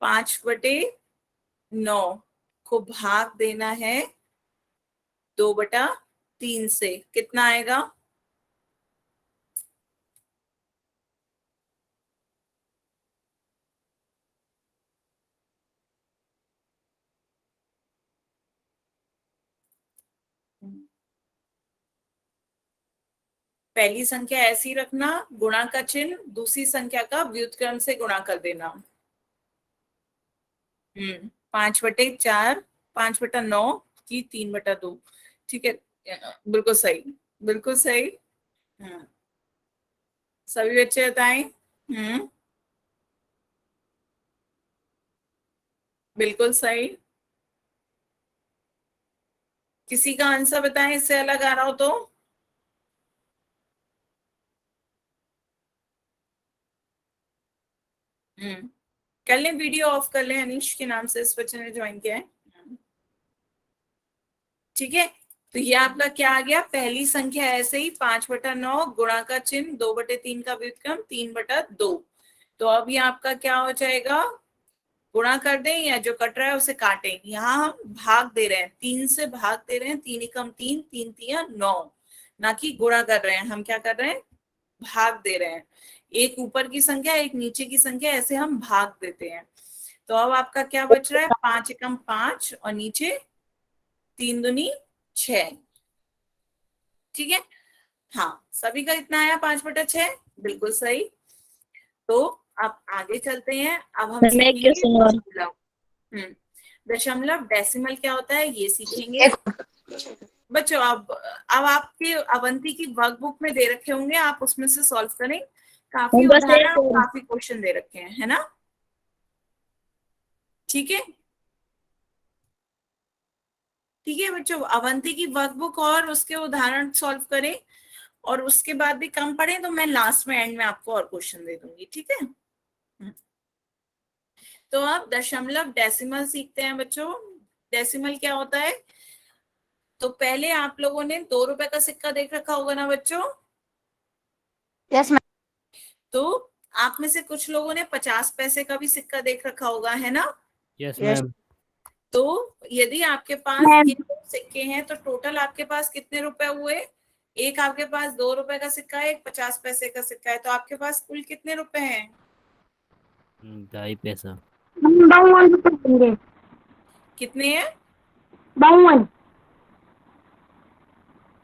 5/9 को भाग देना है 2/3 से, कितना आएगा? पहली संख्या ऐसी रखना, गुणा का चिन्ह, दूसरी संख्या का व्युत्क्रम से गुणा कर देना। 5/4, 5/9 की 3/2। ठीक है, बिल्कुल सही, बिल्कुल सही। सभी बच्चे बताएं। बिल्कुल सही। किसी का आंसर बताएं इससे अलग आ रहा हो तो। कर लें, वीडियो ऑफ कर लें। अनीश के नाम से इस बच्चे ने ज्वाइन किया है। ठीक है, तो ये आपका क्या आ गया? पहली संख्या ऐसे ही 5/9, गुणा का चिन्ह, 2/3 का व्युत्क्रम, 3/2। तो अब ये आपका क्या हो जाएगा? गुणा कर दें या जो कट रहा है उसे काटें। यहाँ हम भाग दे रहे हैं, 3 से भाग दे रहे हैं। 3 एकम 3, 3 तिया 9, ना कि गुणा कर रहे हैं। हम क्या कर रहे हैं? भाग दे रहे हैं। एक ऊपर की संख्या, एक नीचे की संख्या, ऐसे हम भाग देते हैं। तो अब आपका क्या बच रहा है? 5 एकम 5 और नीचे 3 दूनी 6। ठीक है, हाँ, सभी का इतना आया 5/6, बिल्कुल सही। तो अब आगे चलते हैं। अब हम सीखेंगे दशमलव। दशमलव, डेसिमल क्या होता है ये सीखेंगे बच्चों। अब आपके अवंती की वर्कबुक में दे रखे होंगे, आप उसमें से सॉल्व करें। काफी उदाहरण और काफी क्वेश्चन दे रखे हैं, है ना? ठीक है, ठीक है बच्चों, अवंती की वर्कबुक और उसके उदाहरण सॉल्व करें। और उसके बाद भी कम पढ़े तो मैं लास्ट में, एंड में आपको और क्वेश्चन दे दूंगी। ठीक है, तो अब दशमलव डेसिमल सीखते हैं बच्चों। डेसिमल क्या होता है? तो पहले आप लोगों ने 2 रुपए का सिक्का देख रखा होगा ना बच्चों? Yes ma'am. तो आप में से कुछ लोगों ने 50 पैसे का भी सिक्का देख रखा होगा, है ना? Yes ma'am. तो यदि आपके पास ये 2 सिक्के हैं तो टोटल आपके पास कितने रुपए हुए? एक आपके पास 2 रुपए का सिक्का है, एक 50 पैसे का सिक्का है, तो आपके पास कुल कितने रुपए हैं? 2.5 पैसा। 52 रुपए देंगे। कितने हैं? 52।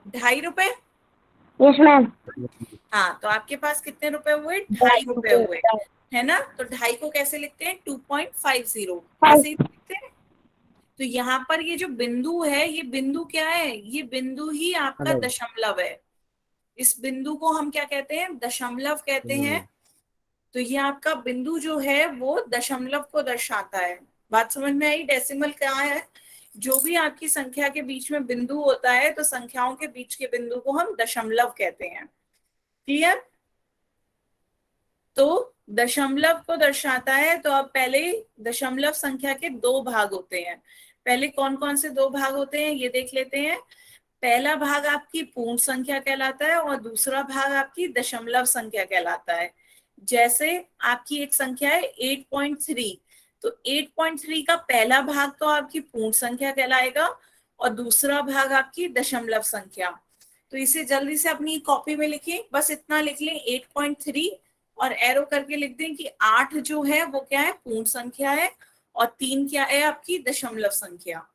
2.5 रुपए। Yes ma'am. हाँ, तो आपके पास कितने रुपए हुए? 2.5 रुपए हुए, है ना? तो 2.5 को कैसे लिखते हैं? 2.50 ऐसे ही लिखते हैं। तो यहाँ पर ये जो बिंदु है, ये बिंदु क्या है? ये बिंदु ही आपका दशमलव है। इस बिंदु को हम क्या कहते हैं? दशमलव कहते हैं। तो ये आपका बिंदु जो है वो दशमलव को दर्शाता है। बात समझ में आई? डेसिमल क्या है? जो भी आपकी संख्या के बीच में बिंदु होता है तो संख्याओं के बीच के बिंदु को हम दशमलव कहते हैं। क्लियर? तो दशमलव को दर्शाता है, तो अब पहले दशमलव संख्या के दो भाग होते हैं। पहले कौन कौन से दो भाग होते हैं ये देख लेते हैं। पहला भाग आपकी पूर्ण संख्या कहलाता है और दूसरा भाग आपकी दशमलव संख्या कहलाता है। जैसे आपकी एक संख्या है 8.3, तो 8.3 का पहला भाग तो आपकी पूर्ण संख्या कहलाएगा और दूसरा भाग आपकी दशमलव संख्या। तो इसे जल्दी से अपनी कॉपी में लिखें, बस इतना लिख लें 8.3 और एरो करके लिख दें कि 8 जो है वो क्या है, पूर्ण संख्या है और 3 क्या है, आपकी दशमलव संख्या।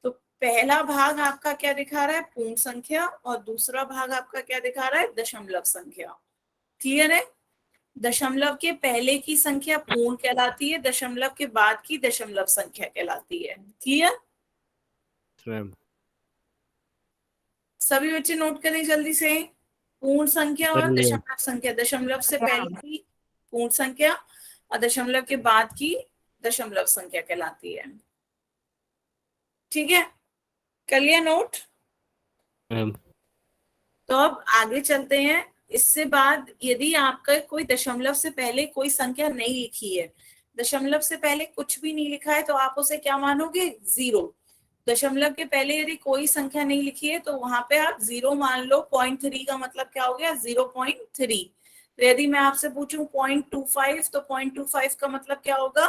तो पहला भाग आपका क्या दिखा रहा है, पूर्ण संख्या, और दूसरा भाग आपका क्या दिखा रहा है, दशमलव संख्या। क्लियर है? दशमलव के पहले की संख्या पूर्ण कहलाती है, दशमलव के बाद की दशमलव संख्या कहलाती है। क्लियर? मैम सभी बच्चे नोट करें जल्दी से। पूर्ण संख्या कर और लिया। दशमलव संख्या, दशमलव से पहले की पूर्ण संख्या और दशमलव के बाद की दशमलव संख्या कहलाती है। ठीक है, कर लिया नोट? मैम तो अब आगे चलते हैं। इससे बाद यदि आपका कोई दशमलव से पहले कोई संख्या नहीं लिखी है, दशमलव से पहले कुछ भी नहीं लिखा है, तो आप उसे क्या मानोगे, जीरो। दशमलव के पहले यदि कोई संख्या नहीं लिखी है तो वहां पे आप जीरो मान लो। 0.3 का मतलब क्या हो गया, 0.3। तो यदि मैं आपसे पूछूं 0.25, तो 0.25 का मतलब क्या होगा,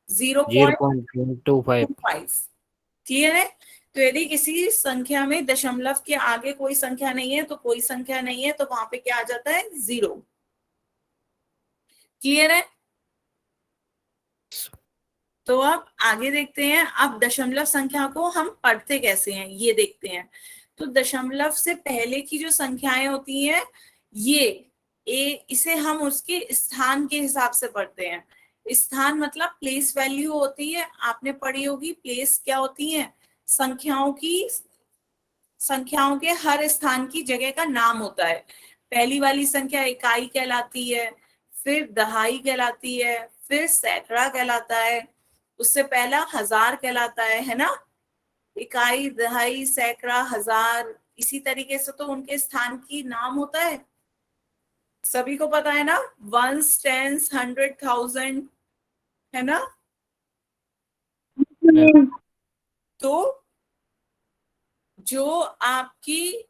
0.25। 0.25। क्लियर है? तो यदि किसी संख्या में दशमलव के आगे कोई संख्या नहीं है तो कोई संख्या नहीं है, तो वहां पे क्या आ जाता है, जीरो। क्लियर है? तो अब आगे देखते हैं। अब दशमलव संख्या को हम पढ़ते कैसे हैं ये देखते हैं। तो दशमलव से पहले की जो संख्याएं होती हैं इसे हम उसके स्थान के हिसाब से पढ़ते हैं। स्थान मतलब प्लेस वैल्यू होती है, आपने पढ़ी होगी। प्लेस क्या होती है, संख्याओं के हर स्थान की जगह का नाम होता है। पहली वाली संख्या इकाई कहलाती है, फिर दहाई कहलाती है, फिर सैकड़ा कहलाता है, उससे पहला हजार कहलाता है ना। इकाई, दहाई, सैकड़ा, हजार, इसी तरीके से तो उनके स्थान की नाम होता है। सभी को पता है ना, वंस, टेंस, 100, 1000, है ना। तो जो आपकी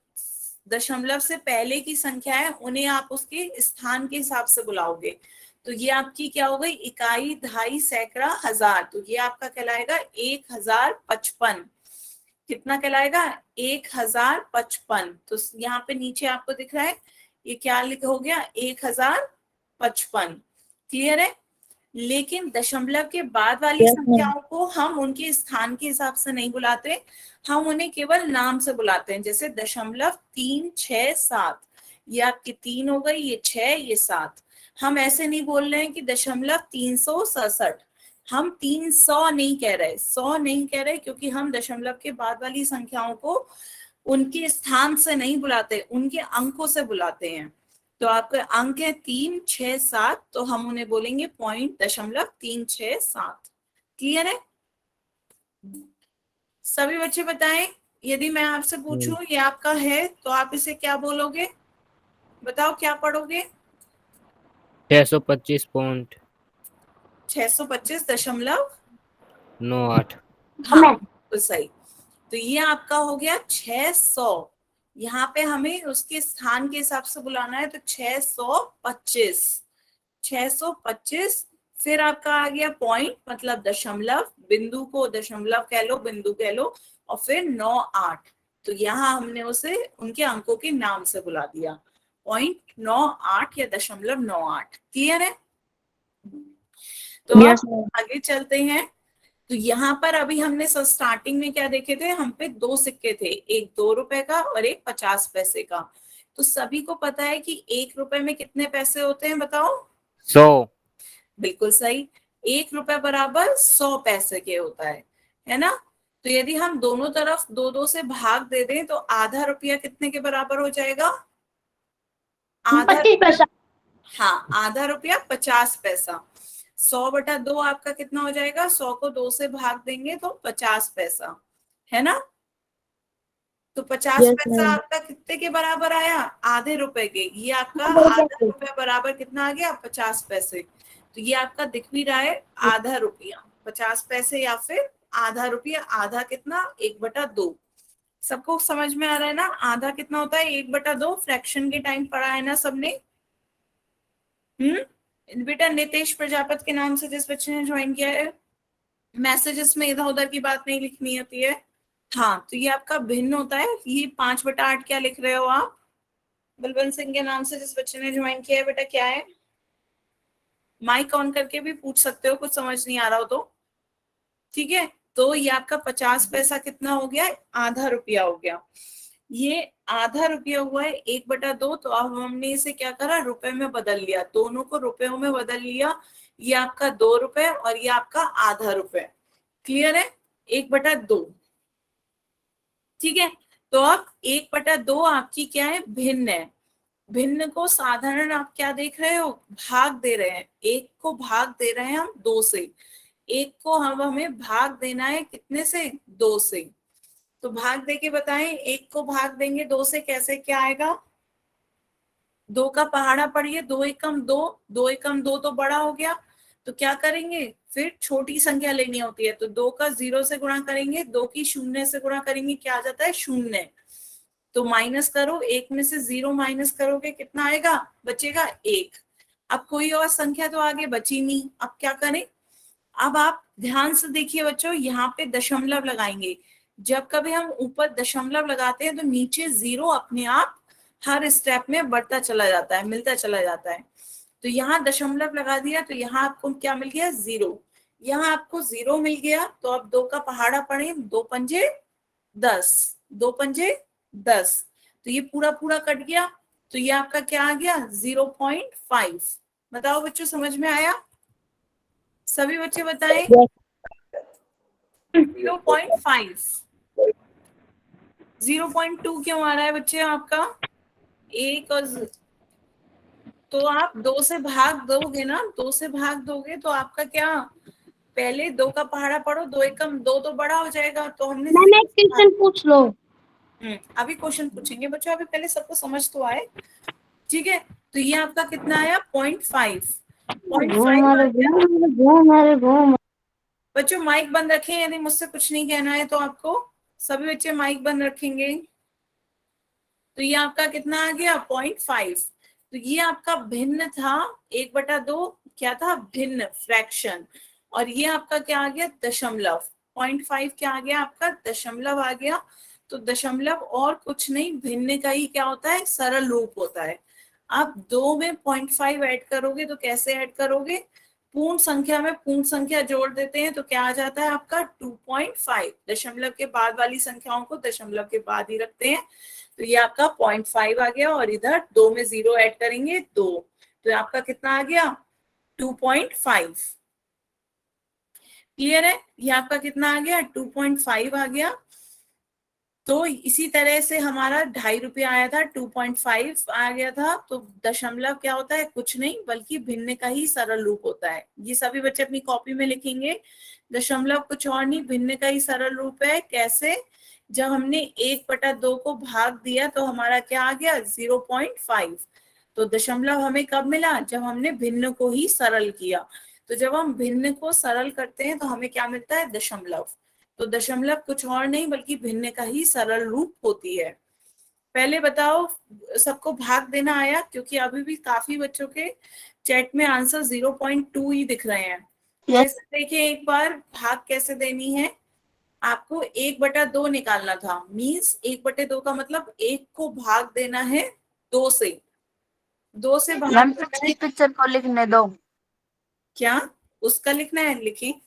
दशमलव से पहले की संख्या है उन्हें आप उसके स्थान के हिसाब से बुलाओगे। तो ये आपकी क्या हो गई, इकाई, दहाई, सैकड़ा, हजार। तो ये आपका कहलाएगा 1055। कितना कहलाएगा, 1055। तो यहाँ पे नीचे आपको दिख रहा है ये क्या लिखा हो गया, 1055। क्लियर है? लेकिन दशमलव के बाद वाली संख्याओं को हम उनके स्थान के हिसाब से नहीं बुलाते, हम उन्हें केवल नाम से बुलाते हैं। जैसे 0.367, ये आपकी 3 हो गई, ये 6, ये 7। हम ऐसे नहीं बोल रहे हैं कि 0.367, हम 300 नहीं कह रहे, 100 नहीं कह रहे, क्योंकि हम दशमलव के बाद वाली संख्याओं को उनके स्थान से नहीं बुलाते, उनके अंकों से बुलाते हैं। तो आपके अंक है 3, 6, 7, तो हम उन्हें बोलेंगे 0.367। क्लियर है? सभी बच्चे बताएं, यदि मैं आपसे पूछूं ये आपका है तो आप इसे क्या बोलोगे, बताओ क्या पढ़ोगे? 625.98। 625.98। हाँ, तो सही। तो ये आपका हो गया 600। यहाँ पे हमें उसके स्थान के हिसाब से बुलाना है, तो 625। फिर आपका आ गया पॉइंट, मतलब दशमलव, बिंदु को दशमलव कह लो, बिंदु कह लो, और फिर 98। तो यहाँ हमने उसे उनके अंकों के नाम से बुला दिया, 0.98 या 0.98। क्लियर है? तो अब आगे चलते हैं। तो यहाँ पर अभी हमने स्टार्टिंग में क्या देखे थे, हम पे 2 सिक्के थे, एक 2 रुपए का और एक 50 पैसे का। तो सभी को पता है कि 1 रुपए में कितने पैसे होते हैं, बताओ? 100। बिल्कुल सही, 1 रुपए बराबर 100 पैसे के होता है ना। तो यदि हम दोनों तरफ 2-2 से भाग दे दें तो आधा रुपया कितने के बराबर हो जाएगा, आधा 25 पैसा। हाँ, आधा रुपया 50 पैसा। 100/2 आपका कितना हो जाएगा, 100 को 2 से भाग देंगे तो 50 पैसा, है ना। तो 50 यस पैसा मैम। आपका कितने के बराबर आया, आधे रुपए के। ये आपका हाँ, बोल आधा सकते। रुपए बराबर कितना आ गया, 50 पैसे। तो ये आपका दिख भी रहा है आधा रुपया, 50 पैसे या फिर आधा रुपया। आधा कितना, 1/2। सबको समझ में आ रहा है ना, आधा कितना होता है, 1/2। फ्रैक्शन के टाइम पढ़ा है ना सबने। बेटा नितेश प्रजापति के नाम से जिस बच्चे ने ज्वाइन किया है, मैसेजेस में इधर उधर की बात नहीं लिखनी होती है। हाँ, तो ये आपका भिन्न होता है। ये 5/8 क्या लिख रहे हो आप, बलवंत सिंह के नाम से जिस बच्चे ने ज्वाइन किया है, बेटा क्या है। माइक ऑन करके भी पूछ सकते हो, कुछ समझ नहीं आ रहा हो तो। ठीक है, तो ये आपका 50 पैसा कितना हो गया, आधा रुपया हो गया। ये आधा रुपया हुआ है 1/2। तो अब हमने इसे क्या करा, रुपए में बदल लिया, दोनों को रुपयों में बदल लिया। ये आपका 2 रुपए और ये आपका आधा रुपए। क्लियर है, 1/2। ठीक है, तो अब 1/2 आपकी क्या है, भिन्न है। भिन्न को साधारण आप क्या देख रहे हो, भाग दे रहे हैं। एक को भाग दे रहे हैं हम 2 से, एक को हम हमें भाग देना है कितने से, 2 से। तो भाग दे के बताएं, एक को भाग देंगे 2 से कैसे, क्या आएगा, 2 का पहाड़ा पढ़िए, 2 एकम 2, 2 एकम 2 तो बड़ा हो गया। तो क्या करेंगे, फिर छोटी संख्या लेनी होती है। तो 2 का 0 से गुणा करेंगे, 2 की 0 से गुणा करेंगे, क्या आ जाता है, 0। तो माइनस करो, 1 में से 0 माइनस करोगे कितना आएगा, बचेगा 1। अब कोई और संख्या तो आगे बची नहीं, अब क्या करें। अब आप ध्यान से देखिए बच्चों, यहाँ पे दशमलव लगाएंगे। जब कभी हम ऊपर दशमलव लगाते हैं तो नीचे 0 अपने आप हर स्टेप में बढ़ता चला जाता है, मिलता चला जाता है। तो यहाँ दशमलव लगा दिया तो यहाँ आपको क्या मिल गया, 0। यहाँ आपको 0 मिल गया। तो अब 2 का पहाड़ा पढ़े, 2 पंजे 10, 2 पंजे 10। तो ये पूरा पूरा कट गया। तो ये आपका क्या आ गया, 0.5। बताओ बच्चों, समझ में आया, सभी बच्चे बताएं। 0.5। 0.2 क्यों आ रहा है बच्चे आपका, एक और तो आप 2 से भाग दोगे ना, 2 से भाग दोगे तो आपका क्या, पहले 2 का पहाड़ा पढ़ो, 2 एकम 2 तो बड़ा हो जाएगा। तो हमने मैम एक क्वेश्चन पूछ लो। अभी क्वेश्चन पूछेंगे बच्चों, अभी पहले सबको समझ तो आए। ठीक है, तो ये आपका कितना आया, 0.5। 0.5 बच्चों माइक बंद रखें, यदि मुझसे कुछ नहीं कहना है तो आपको, सभी बच्चे माइक बंद रखेंगे। तो ये आपका कितना आ गया, 0.5। तो ये आपका भिन्न था, 1/2 क्या था, भिन्न फ्रैक्शन। और ये आपका क्या आ गया, दशमलव। 0.5 क्या आ गया आपका, दशमलव आ गया। तो दशमलव और कुछ नहीं, भिन्न का ही क्या होता है, सरल रूप होता है। आप 2 में 0.5 ऐड करोगे तो कैसे ऐड करोगे, पूर्ण संख्या में पूर्ण संख्या जोड़ देते हैं तो क्या आ जाता है आपका 2.5। दशमलव के बाद वाली संख्याओं को दशमलव के बाद ही रखते हैं। तो ये आपका 0.5 आ गया और इधर 2 में 0 ऐड करेंगे 2। तो आपका कितना आ गया, 2.5। क्लियर है, ये आपका कितना आ गया, 2.5 आ गया। तो इसी तरह से हमारा 2.5 रुपया आया था, 2.5 आ गया था। तो दशमलव क्या होता है, कुछ नहीं बल्कि भिन्न का ही सरल रूप होता है। ये सभी बच्चे अपनी कॉपी में लिखेंगे, दशमलव कुछ और नहीं, भिन्न का ही सरल रूप है। कैसे, जब हमने 1/2 को भाग दिया तो हमारा क्या आ गया, 0.5। तो दशमलव हमें कब मिला, जब हमने भिन्न को ही सरल किया। तो जब हम भिन्न को सरल करते हैं तो हमें क्या मिलता है, दशमलव। तो दशमलव कुछ और नहीं बल्कि भिन्न का ही सरल रूप होती है। पहले बताओ सबको भाग देना आया, क्योंकि अभी भी काफी बच्चों के चैट में आंसर 0.2 ही दिख रहे हैं। फिर से देखिए एक बार, भाग कैसे देनी है। आपको 1/2 निकालना था, मीन्स 1/2 का मतलब 1 को भाग देना है 2 से। 2 से भाग पिक्चर को लिखने दो। क्या उसका लिखना है, लिखी,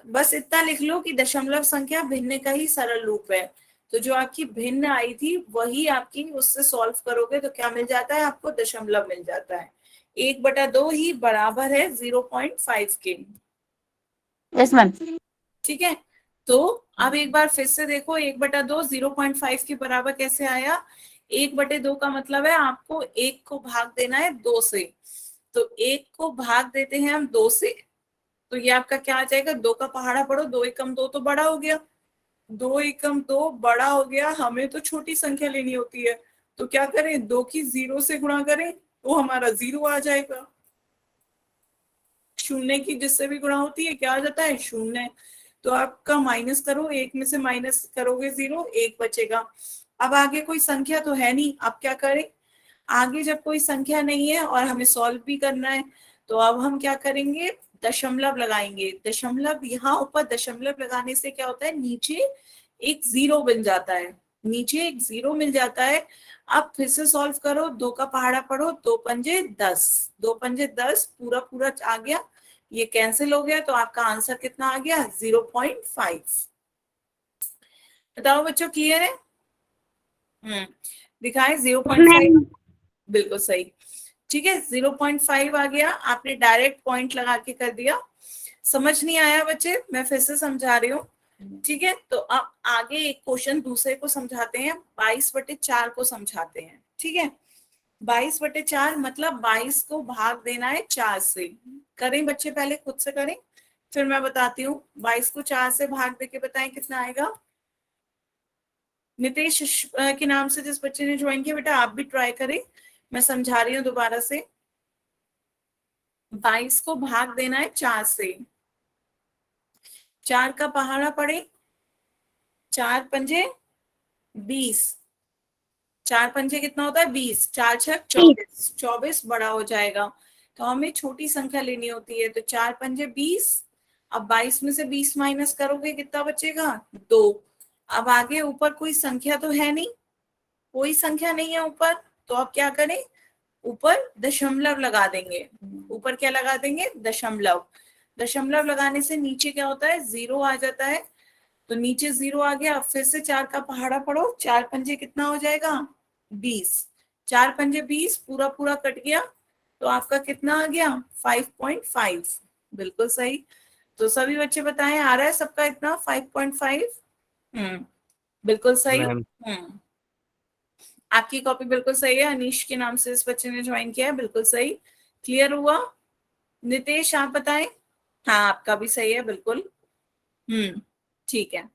बस इतना लिख लो कि दशमलव संख्या भिन्न का ही सरल रूप है। तो जो आपकी भिन्न आई थी वही आपकी, उससे सॉल्व करोगे तो क्या मिल जाता है आपको, दशमलव मिल जाता है। 1/2 ही बराबर है 0.5 के। Yes ma'am. ठीक है, तो अब एक बार फिर से देखो, 1/2 0.5 के बराबर कैसे आया। 1/2 का मतलब है आपको 1 को भाग देना है 2 से। तो 1 को भाग देते हैं हम 2 से, तो ये आपका क्या आ जाएगा, 2 का पहाड़ा पढ़ो, 2 एकम 2 तो बड़ा हो गया, 2 एकम 2 बड़ा हो गया, हमें तो छोटी संख्या लेनी होती है, तो क्या करें, 2 की 0 से गुणा करें तो हमारा 0 आ जाएगा। शून्य की जिससे भी गुणा होती है क्या आ जाता है, शून्य। तो आपका माइनस करो, 1 में से माइनस करोगे 0, 1 बचेगा। अब आगे कोई संख्या तो है नहीं, अब क्या करें, आगे जब कोई संख्या नहीं है और हमें सॉल्व भी करना है, तो अब हम क्या करेंगे, दशमलव लगाएंगे। दशमलव, यहाँ ऊपर दशमलव लगाने से क्या होता है, नीचे एक 0 बन जाता है, नीचे एक 0 मिल जाता है। अब फिर से सॉल्व करो, 2 का पहाड़ा पढ़ो, 2 पंजे 10, 2 पंजे 10, पूरा पूरा आ गया, ये कैंसिल हो गया, तो आपका आंसर कितना आ गया, 0.5। बताओ बच्चों, क्लियर है? दिखाए 0.5, बिल्कुल सही, ठीक है, 0.5 आ गया, आपने डायरेक्ट पॉइंट लगा के कर दिया। समझ नहीं आया बच्चे, मैं फिर से समझा रही हूँ, ठीक है। तो अब आगे एक क्वेश्चन दूसरे को समझाते हैं, 22/4 को समझाते हैं, ठीक है। 22/4 मतलब 22 को भाग देना है 4 से। करें बच्चे, पहले खुद से करें, फिर मैं बताती हूँ। 22 को 4 से भाग देके बताएं कितना आएगा। नितेश के नाम से जिस बच्चे ने ज्वाइन किया, बेटा आप भी ट्राई करें, मैं समझा रही हूँ दोबारा से। 22 को भाग देना है 4 से, 4 का पहाड़ा पड़े, 4 पंजे 20, 4 पंजे कितना होता है 20, 4 छक 24, 24 बड़ा हो जाएगा, तो हमें छोटी संख्या लेनी होती है, तो 4 पंजे 20। अब 22 में से 20 माइनस करोगे कितना बचेगा, 2। अब आगे ऊपर कोई संख्या तो है नहीं, कोई संख्या नहीं है ऊपर, तो अब क्या करें, ऊपर दशमलव लगा देंगे। ऊपर क्या लगा देंगे, दशमलव। दशमलव लगाने से नीचे क्या होता है, 0 आ जाता है, तो नीचे 0 आ गया। फिर से 4 का पहाड़ा पढ़ो, 4 पंजे कितना हो जाएगा 20, 4 पंजे 20, पूरा पूरा कट गया, तो आपका कितना आ गया 5.5, बिल्कुल सही। तो सभी बच्चे बताएं, आ रहा है सबका इतना 5.5? बिल्कुल सही। मैम आपकी कॉपी बिल्कुल सही है, अनीश के नाम से इस बच्चे ने ज्वाइन किया है, बिल्कुल सही, क्लियर हुआ। नितेश आप बताएं, हाँ आपका भी सही है, बिल्कुल। ठीक है,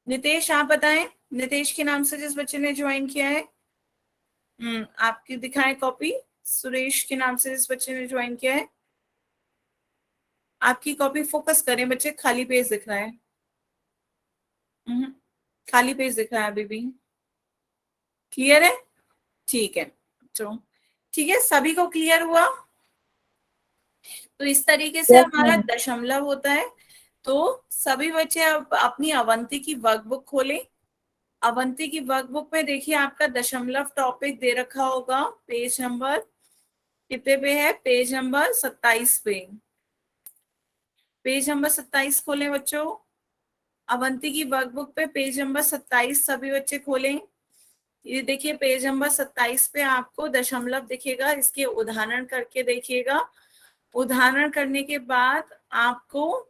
नितेश आप बताएं, नितेश के नाम से जिस बच्चे ने ज्वाइन किया है, आपकी दिखाएं कॉपी। सुरेश के नाम से जिस बच्चे ने ज्वाइन किया है, आपकी कॉपी फोकस करें बच्चे, खाली पेज दिख रहा है। खाली पेज दिख रहा है अभी भी, क्लियर है? ठीक है, तो ठीक है, सभी को क्लियर हुआ। तो इस तरीके से हमारा दशमलव होता है। तो सभी बच्चे अब अपनी अवंती की वर्कबुक खोलें। अवंती की वर्कबुक में देखिए आपका दशमलव टॉपिक दे रखा होगा, पेज नंबर कितने पे है, पेज नंबर 27 पे। पेज नंबर 27 खोलें बच्चों, अवंती की वर्कबुक पे पेज नंबर 27 सभी बच्चे खोलें। ये देखिए पेज नंबर 27 पे आपको दशमलव दिखेगा, इसके उदाहरण करके देखिएगा। उदाहरण करने के बाद आपको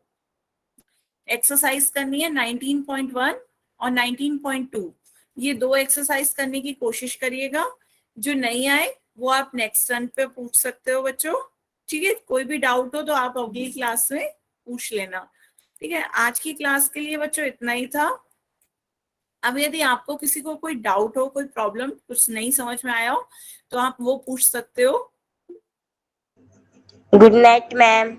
एक्सरसाइज करनी है 19.1 और 19.2, ये 2 एक्सरसाइज करने की कोशिश करिएगा। जो नहीं आए वो आप नेक्स्ट टर्न पे पूछ सकते हो बच्चों, ठीक है। कोई भी डाउट हो तो आप अगली क्लास में पूछ लेना, ठीक है। आज की क्लास के लिए बच्चों इतना ही था। अब यदि आपको किसी को कोई डाउट हो, कोई प्रॉब्लम, कुछ नहीं समझ में आया हो, तो आप वो पूछ सकते हो। Good night ma'am.